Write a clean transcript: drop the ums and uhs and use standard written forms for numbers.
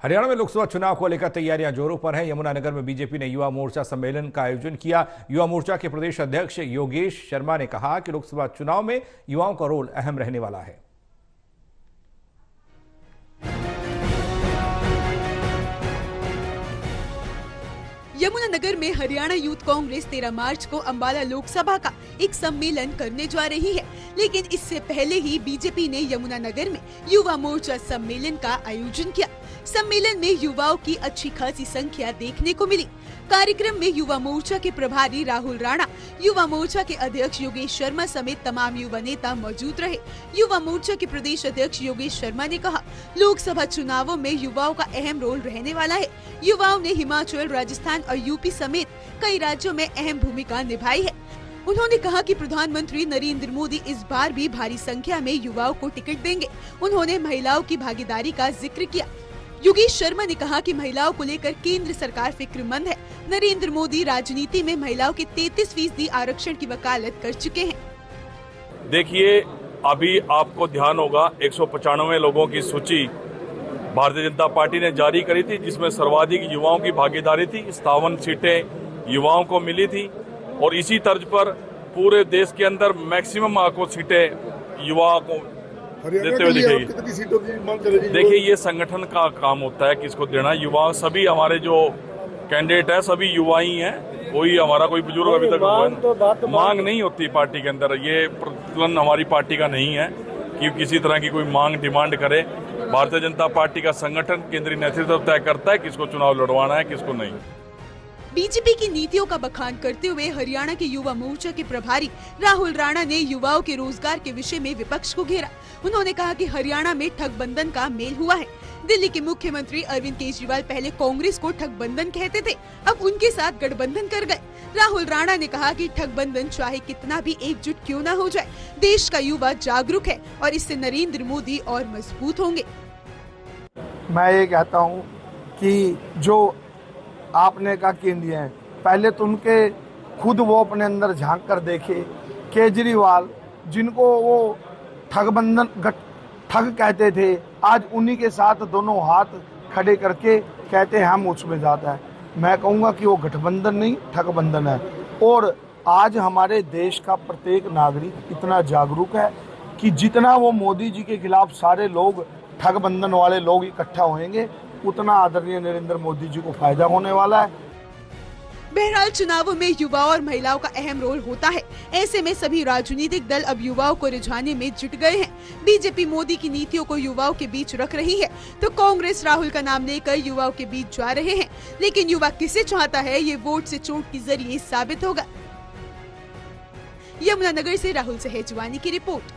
हरियाणा में लोकसभा चुनाव को लेकर तैयारियां जोरों पर हैं। यमुनानगर में बीजेपी ने युवा मोर्चा सम्मेलन का आयोजन किया। युवा मोर्चा के प्रदेश अध्यक्ष योगेश शर्मा ने कहा कि लोकसभा चुनाव में युवाओं का रोल अहम रहने वाला है। यमुनानगर में हरियाणा यूथ कांग्रेस 13 मार्च को अंबाला लोकसभा का एक सम्मेलन करने जा रही है, लेकिन इससे पहले ही बीजेपी ने यमुनानगर में युवा मोर्चा सम्मेलन का आयोजन किया। सम्मेलन में युवाओं की अच्छी खासी संख्या देखने को मिली। कार्यक्रम में युवा मोर्चा के प्रभारी राहुल राणा, युवा मोर्चा के अध्यक्ष योगेश शर्मा समेत तमाम युवा नेता मौजूद रहे। युवा मोर्चा के प्रदेश अध्यक्ष योगेश शर्मा ने कहा, लोकसभा चुनावों में युवाओं का अहम रोल रहने वाला है। युवाओं ने हिमाचल, राजस्थान और यूपी समेत कई राज्यों में अहम भूमिका निभाई है। उन्होंने कहा कि प्रधानमंत्री नरेंद्र मोदी इस बार भी भारी संख्या में युवाओं को टिकट देंगे। उन्होंने महिलाओं की भागीदारी का जिक्र किया। योगेश शर्मा ने कहा कि महिलाओं को लेकर केंद्र सरकार फिक्रमंद है। नरेंद्र मोदी राजनीति में महिलाओं के 33% आरक्षण की वकालत कर चुके हैं। देखिए, अभी आपको ध्यान होगा 195 लोगों की सूची भारतीय जनता पार्टी ने जारी करी थी, जिसमें सर्वाधिक युवाओं की भागीदारी थी। 57 सीटें युवाओं को मिली थी और इसी तर्ज पर पूरे देश के अंदर मैक्सिमम आपको सीटें युवाओं को देते हुए दिखेगी। देखिए, ये संगठन का काम होता है किसको देना। युवा सभी हमारे जो कैंडिडेट है सभी युवा ही हैं। कोई हमारा कोई बुजुर्ग अभी तक मांग नहीं होती पार्टी के अंदर। ये प्रचलन हमारी पार्टी का नहीं है कि किसी तरह की कोई मांग डिमांड करे। भारतीय जनता पार्टी का संगठन केंद्रीय नेतृत्व तय करता है किसको चुनाव लड़वाना है किसको नहीं। बीजेपी की नीतियों का बखान करते हुए हरियाणा के युवा मोर्चा के प्रभारी राहुल राणा ने युवाओं के रोजगार के विषय में विपक्ष को घेरा। उन्होंने कहा कि हरियाणा में ठगबंधन का मेल हुआ है। दिल्ली के मुख्यमंत्री अरविंद केजरीवाल पहले कांग्रेस को ठगबंधन कहते थे, अब उनके साथ गठबंधन कर गए। राहुल राणा ने कहा कि ठगबंधन चाहे कितना भी एकजुट क्यों न हो जाए, देश का युवा जागरूक है और इससे नरेंद्र मोदी और मजबूत होंगे। मैं ये कहता हूँ कि जो आपने कहा केंद्रीय है, पहले तो उनके खुद वो अपने अंदर झांक कर देखे। केजरीवाल जिनको वो ठग कहते थे, आज उन्हीं के साथ दोनों हाथ खड़े करके कहते हैं हम उसमें ज़्यादा है। मैं कहूँगा कि वो गठबंधन नहीं ठगबंधन है। और आज हमारे देश का प्रत्येक नागरिक इतना जागरूक है कि जितना वो मोदी जी के खिलाफ सारे लोग ठगबंधन वाले लोग इकट्ठा होंगे, उतना आदरणीय नरेंद्र मोदी जी को फायदा होने वाला है। बहरहाल चुनावों में युवाओं और महिलाओं का अहम रोल होता है। ऐसे में सभी राजनीतिक दल अब युवाओं को रिझाने में जुट गए हैं। बीजेपी मोदी की नीतियों को युवाओं के बीच रख रही है, तो कांग्रेस राहुल का नाम लेकर युवाओं के बीच जा रहे हैं। लेकिन युवा किसे चाहता है, ये वोट से चोट के जरिए साबित होगा। यमुनानगर से राहुल सहेजवानी की रिपोर्ट।